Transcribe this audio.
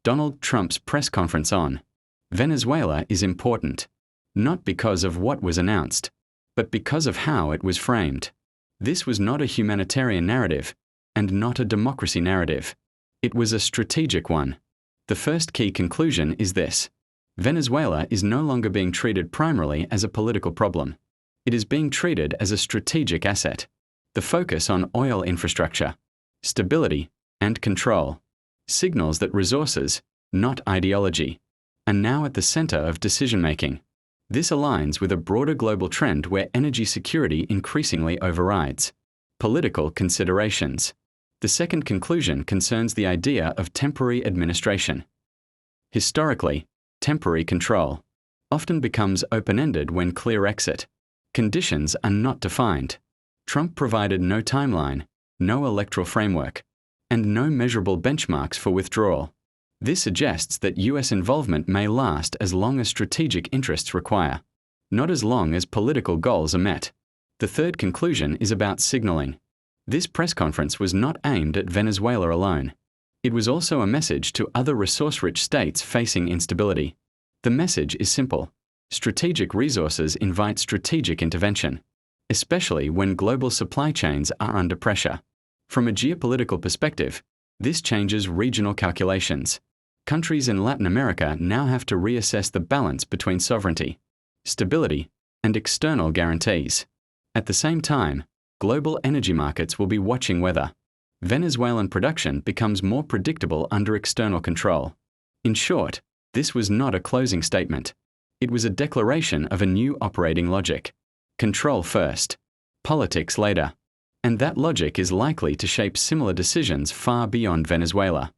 Donald Trump's press conference on Venezuela is important, not because of what was announced, but because of how it was framed. This was not a humanitarian narrative, and not a democracy narrative. It was a strategic one. The first key conclusion is this: Venezuela is no longer being treated primarily as a political problem. It is being treated as a strategic asset. The focus on oil infrastructure, stability, and control signals that resources, not ideology, are now at the center of decision-making. This aligns with a broader global trend where energy security increasingly overrides political considerations. The second conclusion concerns the idea of temporary administration. Historically, temporary control often becomes open-ended when clear exit conditions are not defined. Trump provided no timeline, no electoral framework, and no measurable benchmarks for withdrawal. This suggests that U.S. involvement may last as long as strategic interests require, not as long as political goals are met. The third conclusion is about signaling. This press conference was not aimed at Venezuela alone. It was also a message to other resource-rich states facing instability. The message is simple: strategic resources invite strategic intervention, especially when global supply chains are under pressure. From a geopolitical perspective, this changes regional calculations. Countries in Latin America now have to reassess the balance between sovereignty, stability, and external guarantees. At the same time, global energy markets will be watching whether Venezuelan production becomes more predictable under external control. In short, this was not a closing statement. It was a declaration of a new operating logic. Control first, politics later. And that logic is likely to shape similar decisions far beyond Venezuela.